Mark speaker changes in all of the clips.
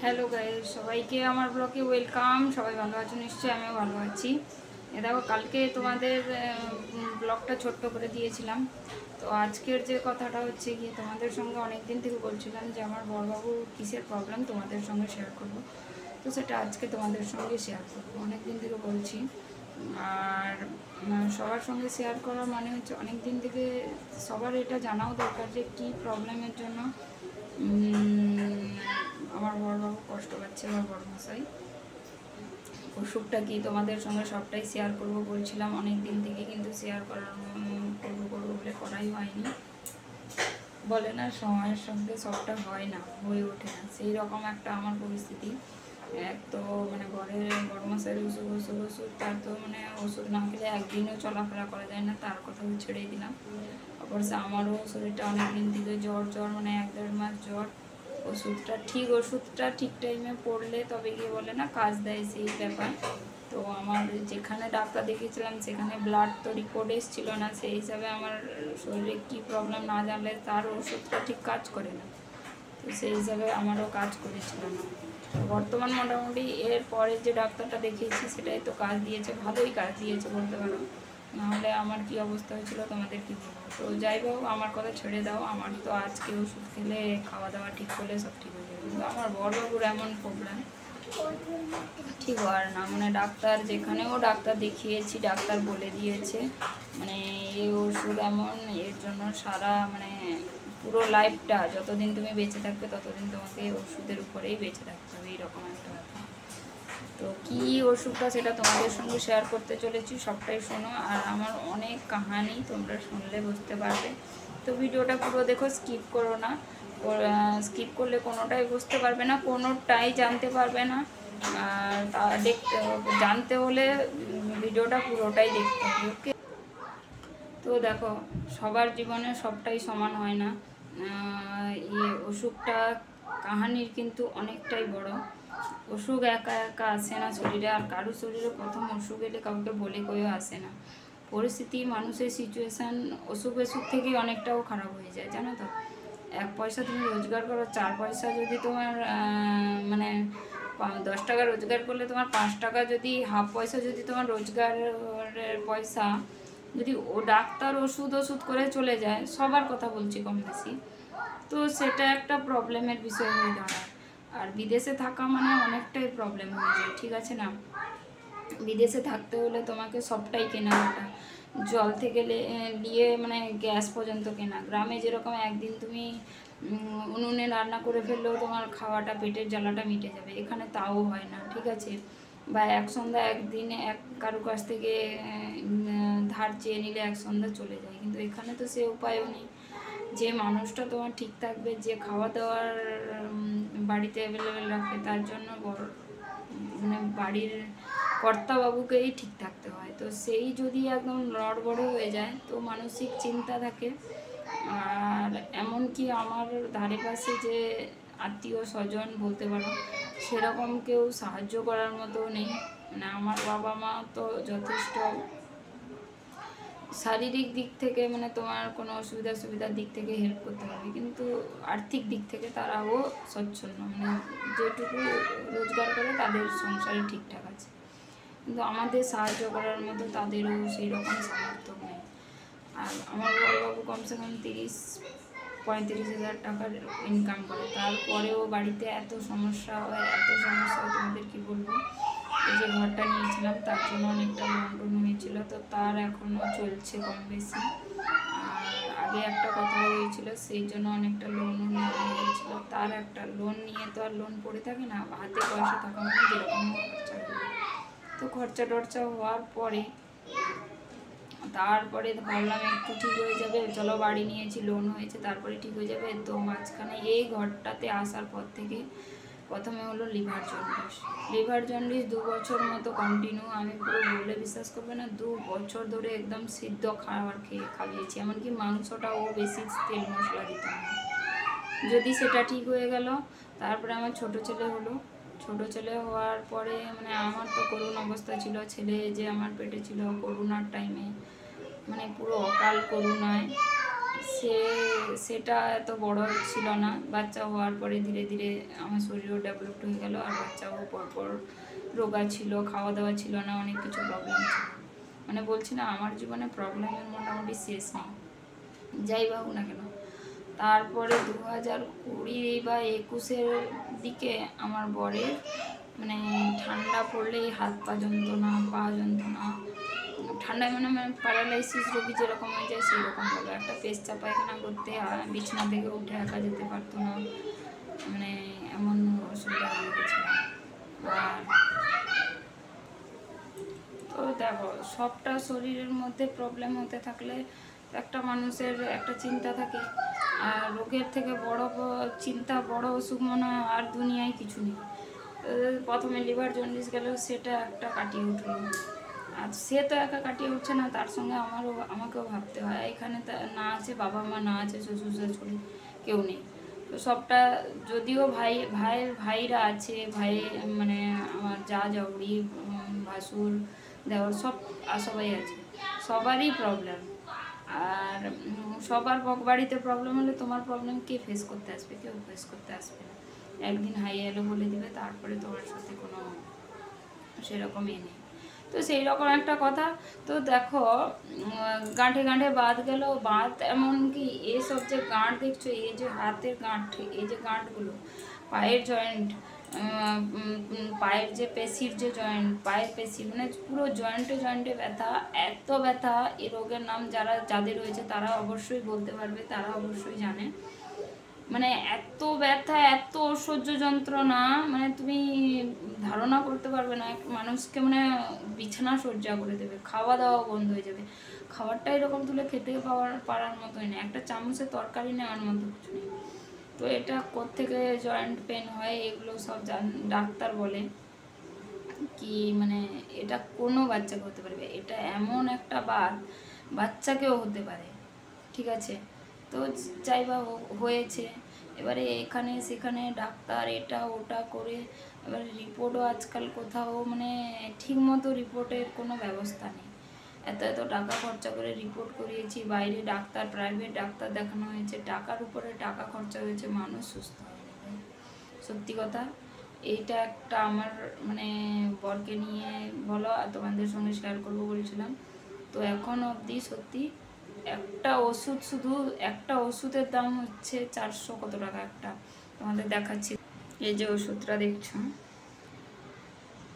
Speaker 1: Hello guys, সবাইকে আমার ব্লগে ওয়েলকাম। সবাই ভালো আছো নিশ্চয়ই, আমিও ভালো আছি। দেখো, কালকে তোমাদের ব্লগটা ছোট্ট করে দিয়েছিলাম। তো আজকের যে কথাটা হচ্ছে গিয়ে তোমাদের সঙ্গে অনেক দিন থেকে বলছিলাম যে আমার বড়বাবুর কিসের প্রবলেম তোমাদের সঙ্গে শেয়ার করব। তো সেটা আজকে তোমাদের সঙ্গে শেয়ার করবো, অনেক দিন থেকে বলছি। আর সবার সঙ্গে শেয়ার করা মানে হচ্ছে অনেক দিন থেকে সবার এটা জানাও দরকার যে কী প্রবলেমের জন্য আমার বড়বাবু কষ্ট পাচ্ছে, আমার বড়মশাই। অসুখটা কি তোমাদের সঙ্গে সবটাই শেয়ার করব বলছিলাম অনেক দিন থেকে, কিন্তু শেয়ার করার করবো বলে করাই হয়নি। বলে না, সময়ের সঙ্গে সবটা হয় না, হয়ে ওঠে না, সেই রকম একটা আমার পরিস্থিতি। এক তো মানে ঘরের বড়মশাইয়ের ওষুধ তার তো মানে ওষুধ না খেলে একদিনও চলাফেরা করা যায় না, তার কথা ছেড়েই দিলাম। অবশ্য আমারও শরীরটা অনেক দিন থেকে জ্বর মানে 1-1.5 মাস জ্বর। ওষুধটা ঠিক টাইমে পড়লে তবে গিয়ে বলে না কাজ দেয়, সেই ব্যাপার। তো আমার যেখানে ডাক্তার দেখিয়েছিলাম সেখানে ব্লাড তো রিপোর্ট এসেছিল না, সেই হিসাবে আমার শরীরে কী প্রবলেম না জানলে তার ওষুধটা ঠিক কাজ করে না। তো সেই হিসাবে আমারও কাজ করেছিল না। বর্তমান মোটামুটি এর পরে যে ডাক্তারটা দেখিয়েছি সেটাই তো কাজ দিয়েছে, ভালোই কাজ দিয়েছে বলতে পারো। নাহলে আমার কি অবস্থা হয়েছিল তোমাদের কি বলবো। তো যাই হোক, আমার কথা ছেড়ে দাও। আমার তো আজকে ওষুধ খেলে খাওয়া দাওয়া ঠিক করলে সব ঠিক হয়ে যাবে, কিন্তু আমার বড়বাবুর এমন প্রবলেম ঠিক হয় না। মানে ডাক্তার যেখানেও ডাক্তার দেখিয়েছি, ডাক্তার বলে দিয়েছে মানে এই ওষুধ এমন, এর জন্য সারা মানে পুরো লাইফটা যতদিন তুমি বেঁচে থাকবে ততদিন তোমাকে ওষুধের উপরেই বেঁচে থাকতে হবে, এইরকম একটা ব্যাপার। তো কী ওষুধটা সেটা তোমাদের সঙ্গে শেয়ার করতে চলেছি, সবটাই শোনো। আর আমার অনেক কাহানি তোমরা শুনলে বুঝতে পারবে। তো ভিডিওটা পুরো দেখো, স্কিপ করো না। স্কিপ করলে কোনোটাই বুঝতে পারবে না, কোনোটাই জানতে পারবে না। আর জানতে হলে ভিডিওটা পুরোটাই দেখতে হবে, ওকে। তো দেখো, সবার জীবনে সবটাই সমান হয় না। অসুখটা কাহানির কিন্তু অনেকটাই বড়। অসুখ একা একা আসে না শরীরে, আর কারো শরীরে প্রথম অসুখ এলে কাউকে বলে কয়েও আসে না। পরিস্থিতি, মানুষের সিচুয়েশান অসুখ থেকেই অনেকটাও খারাপ হয়ে যায়, জানো তো। 1 পয়সা তুমি রোজগার করো, 4 পয়সা যদি তোমার মানে 10 টাকা রোজগার করলে তোমার 5 টাকা যদি হাফ পয়সা যদি তোমার রোজগারের পয়সা যদি ও ডাক্তার ওষুধ করে চলে যায়, সবার কথা বলছি কম বেশি, তো সেটা একটা প্রবলেমের বিষয় হয়ে দাঁড়ায়। আর বিদেশে থাকা মানে অনেকটাই প্রবলেম হয়ে যায়, ঠিক আছে না। বিদেশে থাকতে হলে তোমাকে সবটাই কেনাকাটা, জল থেকে নিয়ে মানে গ্যাস পর্যন্ত কেনা। গ্রামে যেরকম একদিন তুমি উনুনে রান্না করে ফেললেও তোমার খাওয়াটা, পেটের জ্বালাটা মিটে যাবে, এখানে তাও হয় না, ঠিক আছে। বা এক সন্ধ্যা একদিনে কারো কাছ থেকে ধার চেয়ে নিলে এক সন্ধ্যা চলে যায়, কিন্তু এখানে তো সে উপায়ও নেই। যে মানুষটা তোমার ঠিক থাকবে, যে খাওয়া দাওয়ার বাড়িতে অ্যাভেলেবেল রাখে, তার জন্য মানে বাড়ির কর্তাবাবুকেই ঠিক থাকতে হয়। তো সেই যদি একদম নড়বড়ে হয়ে যায় তো মানসিক চিন্তা থাকে। আর এমনকি আমার ধারে পাশে যে আত্মীয় স্বজন বলতে পারো, সেরকম কেউ সাহায্য করার মতো নেই। মানে আমার বাবা মা তো যথেষ্ট শারীরিক দিক থেকে মানে তোমার কোনো সুবিধার দিক থেকে হেল্প করতে পারবে, কিন্তু আর্থিক দিক থেকে তারাও সচ্ছল না। মানে যেটুকু রোজগার করে তাদের সংসারে ঠিকঠাক আছে, কিন্তু আমাদের সাহায্য করার মতো তাদেরও সেই রকম সামর্থ্য নেই। আর আমার বড়বাবু কমসে কম 30-35 হাজার টাকার ইনকাম করে, তারপরেও বাড়িতে এত সমস্যা হয় তোমাদের কি বলবো। এই যে ঘরটা নিয়েছিলাম তার জন্য অনেকটা লোন হয়েছিল, তো তার এখনও চলছে কম বেশি। আর আগে একটা কথা হয়েছিল, সেই জন্য অনেকটা লোনও নেওয়া হয়েছিল। তার একটা লোন নিয়ে তো আর লোন পড়ে থাকে না, হাতে পয়সা থাকা মানে যেরকম খরচা হবে। তো খরচা টরচা হওয়ার পরে তারপরে ভাবলাম একটু ঠিক হয়ে যাবে, চলো বাড়ি নিয়েছি, লোন হয়েছে, তারপরে ঠিক হয়ে যাবে। তো মাঝখানে এই ঘরটাতে আসার পর থেকে প্রথমে হলো লিভার জন্ডিস 2 বছর মতো কন্টিনিউ, আমি পুরো বলে বিশ্বাস করবে না, 2 বছর ধরে একদম সিদ্ধ খাবার খাইয়েছি, এমনকি মাংসটাও বেশি তেল মশলা দিতাম না। যদি সেটা ঠিক হয়ে গেল, তারপরে আমার ছোট ছেলে হওয়ার পরে মানে আমার তো করুণ অবস্থা ছিল। ছেলে যে আমার পেটে ছিল করোনার টাইমে, মানে পুরো অকাল করোনায় সে সেটা এত বড় ছিল না, বাচ্চা হওয়ার পরে ধীরে ধীরে আমার শরীরও ডেভেলপড হয়ে গেল, আর বাচ্চাও পরপর রোগা ছিল, খাওয়া দাওয়া ছিল না, অনেক কিছু প্রবলেম ছিল। মানে বলছি না আমার জীবনে প্রবলেমের মোটামুটি শেষ নেই, যাই হোক না কেন। তারপরে 2020 বা 21-এর দিকে আমার বরের মানে ঠান্ডা পড়লেই হাত পা যন্ত্রণা, পা যন্ত্রণা, ঠান্ডায় মানে প্যারালাইসিস রোগী যেরকম হয়ে যায় সেই রকম হলো। একটা পেচ্ছাপ পায়খানা করতে বিছানা থেকে উঠে একা যেতে পারতো না, মানে এমন অসুবিধা হয়ে গেছিল। আর তো দেখো সবটা শরীরের মধ্যে প্রবলেম হতে থাকলে একটা মানুষের একটা চিন্তা থাকে, আর রোগের থেকে বড় চিন্তা, বড় অসুখ মনে হয় আর দুনিয়ায় কিছু নেই। প্রথমে লিভার জন্ডিস গেল, সেটা একটা কাটিয়ে উঠলো, আর সে তো একা কাটিয়ে উঠছে না, তার সঙ্গে আমাকেও ভাবতে হয়। এখানে না আছে বাবা মা, না আছে শ্বশুর শাশুড়ি, কেউ নেই। তো সবটা যদিও ভাইরা আছে, ভাই মানে আমার যা জাউরি, ভাসুর, দেওয়ার সবাই আছে, সবারই প্রবলেম। আর সবার বাড়িতে প্রবলেম হলে তোমার প্রবলেম কে ফেস করতে আসবে? কেউ ফেস করতে আসবে না। একদিন হাই এলো বলে দিবে, তারপরে তোমার সাথে কোনো সেরকম নেই। তো সেই রকম একটা কথা। তো দেখো গাঁঠে গাঁঠে বাদ গেল, বাদ এমনকি এসব যে গাঁট দেখছো, এই যে হাতের গাঁট, এই যে গাঁটগুলো, পায়ের জয়েন্ট, পায়ের যে পেশির যে জয়েন্ট, পায়ের পেশি মানে পুরো জয়েন্টে জয়েন্টে ব্যথা, এত ব্যথা। এই রোগের নাম যাদের হয়েছে তারা অবশ্যই বলতে পারবে, তারা অবশ্যই জানে। মানে এত ব্যথা, এত অসহ্য যন্ত্রণা, মানে তুমি ধারণা করতে পারবে না। মানুষকে মানে বিছানা সজ্জা করে দেবে, খাওয়া দাওয়া বন্ধ হয়ে যাবে। খাবারটা এরকম তুলে খেতে পারার মতোই না, একটা চামচে তরকারি নেওয়ার মতো কিছু নেই। তো এটা কোত্থেকে জয়েন্ট পেন হয় এগুলো সব ডাক্তার বলে কি, মানে এটা কোনো বাচ্চাকে হতে পারবে, এটা এমন একটা বাচ্চাকেও হতে পারে, ঠিক আছে? তো যাই বা হয়েছে, এবারে এখানে সেখানে ডাক্তার এটা ওটা করে, এবারে রিপোর্টও আজকাল কোথাও মানে ঠিকমতো রিপোর্টের কোনো ব্যবস্থা নেই। এত টাকা খরচা করে রিপোর্ট করিয়েছি, বাইরে ডাক্তার, প্রাইভেট ডাক্তার দেখানো হয়েছে, টাকার উপরে টাকা খরচা হয়েছে, মানুষ সুস্থ হয়নি। সত্যি কথা, এইটা একটা আমার মানে বরকে নিয়ে বলো আর তোমাদের সঙ্গে শেয়ার করবো বলছিলাম। তো এখন অবধি সত্যি একটা ওষুধ, শুধু একটা ওষুধের দাম হচ্ছে 400 কত টাকা একটা। তোমাদের দেখাচ্ছি, এই যে ওষুধটা দেখছো,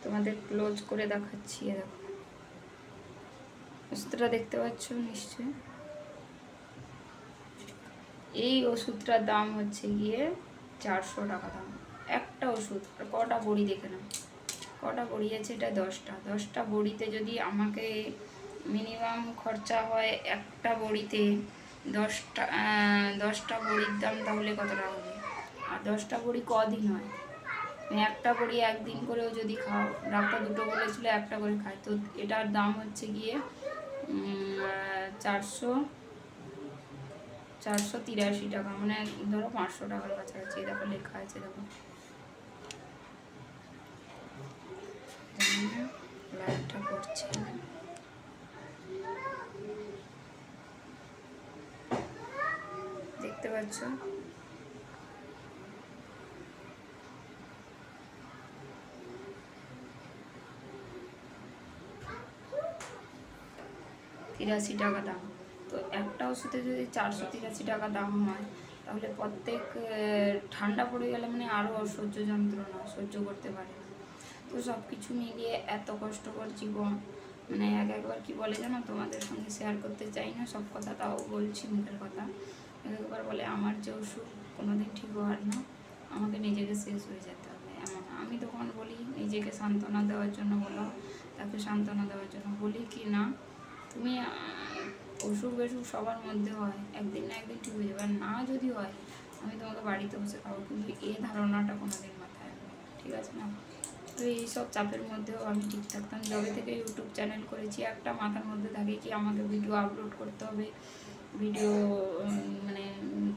Speaker 1: তোমাদের ক্লোজ করে দেখাচ্ছি, দেখো ওষুধটা দেখতে পাচ্ছ নিশ্চয়ই। এই ওষুধটার দাম হচ্ছে গিয়ে 400 টাকা দাম একটা ওষুধ। আর কটা বড়ি দেখে নাও, কটা বড়ি আছে, এটা 10টা বড়িতে যদি আমাকে মিনিমাম খরচা হয় একটা বড়িতে 10টা বড়ির দাম, তাহলে কত টাকা হবে? আর 10টা বড়ি কদিন হয়? একটা বড়ি একদিন করেও যদি খাও, ডাক্তার দুটো বলেছিল একটা করে খায়, তো এটার দাম হচ্ছে গিয়ে 483 টাকা, মানে ধরো 500 টাকার কাছাকাছি। দেখো লেখা আছে, দেখো লাইটটা করছে, দেখতে পাচ্ছ? তিরাশি টাকা দাম। তো একটা ওষুধে যদি 483 টাকা দাম হয়, তাহলে প্রত্যেক ঠান্ডা পড়ে গেলে মানে আরও অসহ্য যন্ত্রণা, সহ্য করতে পারে না। তো সব কিছু মিলিয়ে এত কষ্টকর জীবন, মানে একবার কি বলে জানো, তোমাদের সঙ্গে শেয়ার করতে চাই না সব কথা, তাও বলছি মুখের কথা। একবার বলে আমার যে ওষুধ কোনোদিন ঠিক হওয়ার না, আমাকে নিজেকে শেষ হয়ে যেতে হবে এমন। আমি তখন বলি নিজেকে সান্ত্বনা দেওয়ার জন্য, বলো তাকে সান্ত্বনা দেওয়ার জন্য বলি কি না, তুমি অসুখ বেসুখ সবার মধ্যে হয়, একদিন না একদিন ঠিক হয়ে যাবে। আর না যদি হয়, আমি তোমাকে বাড়িতে বসে খাবো, কিন্তু এই ধারণাটা কোনোদিন মাথায় আসবে, ঠিক আছে না? তো এইসব চাপের মধ্যেও আমি ঠিক থাকতাম। যবে থেকে ইউটিউব চ্যানেল করেছি, একটা মাথার মধ্যে থাকে কি আমাকে ভিডিও আপলোড করতে হবে, ভিডিও মানে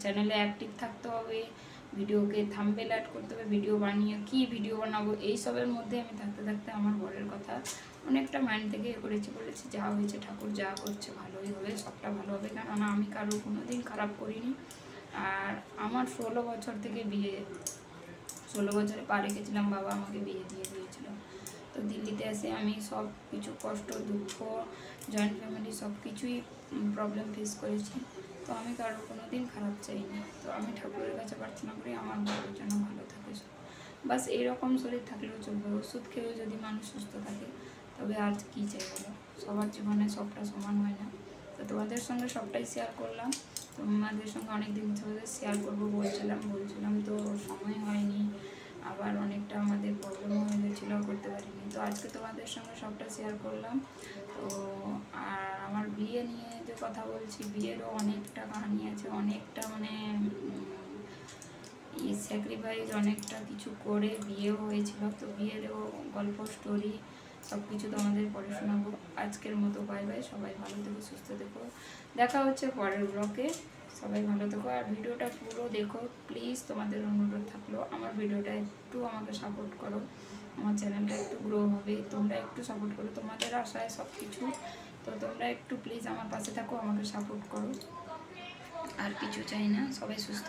Speaker 1: চ্যানেলে অ্যাক্টিভ থাকতে হবে, ভিডিওকে থাম্বনেল অ্যাড করতে হবে, ভিডিও বানিয়ে কি ভিডিও বানাবো এইসবের মধ্যে আমি থাকতে থাকতে আমার বরের কথা অনেকটা মাইন্ড থেকে করেছি, বলেছি যা হয়েছে ঠাকুর যা করছে ভালোই হবে, সবটা ভালো হবে, কেননা আমি কারো কোনো দিন খারাপ করিনি। আর আমার 16 বছর থেকে বিয়ে, 16 বছরে পা রেখেছিলাম, বাবা আমাকে বিয়ে দিয়ে দিয়েছিল। তো দিল্লিতে এসে আমি সব কিছু কষ্ট দুঃখ জয়েন্ট ফ্যামিলি সব কিছুই প্রবলেম ফেস করেছি। তো আমি কারোর কোনো দিন খারাপ চাইনি। তো আমি ঠাকুরের কাছে প্রার্থনা করি আমার বড়োর জন্য ভালো থাকে, বাস এইরকম শরীর থাকলেও চলবে। ওষুধ খেয়েও যদি মানুষ সুস্থ থাকে তবে আর কী চাই বলো, সবার জীবনে সবটা সমান হয় না। তো তোমাদের সঙ্গে সবটাই শেয়ার করলাম। তোমাদের সঙ্গে অনেক দিন ধরে শেয়ার করবো বলছিলাম তো সময় হয়নি, আবার অনেকটা আমাদের প্রবলেমও হয়ে গেছিলো, করতে পারিনি। তো আজকে তোমাদের সঙ্গে সবটা শেয়ার করলাম। তো আর আমার বিয়ে নিয়ে যে কথা বলছি, বিয়েরও অনেকটা কাহিনি আছে, অনেকটা মানে স্যাক্রিফাইস অনেকটা কিছু করে বিয়েও হয়েছিল। তো বিয়েরও গল্প স্টোরি সব কিছু তোমাদের পরে শোনাবো। আজকের মতো বাই বাই, সবাই ভালো থেকো সুস্থ থেকো, দেখা হচ্ছে পরের ব্লগে। সবাই ভালো থেকো আর ভিডিওটা পুরো দেখো প্লিজ, তোমাদের অনুরোধ থাকলো আমার ভিডিওটা একটু আমাকে সাপোর্ট করো, আমার চ্যানেলটা একটু গ্রো হবে, তোমরা একটু সাপোর্ট করো, তোমাদের আশায় সব কিছু। তো তোমরা একটু প্লিজ আমার পাশে থাকো, আমাকে সাপোর্ট করো, আর কিছু চাই না। সবাই সুস্থ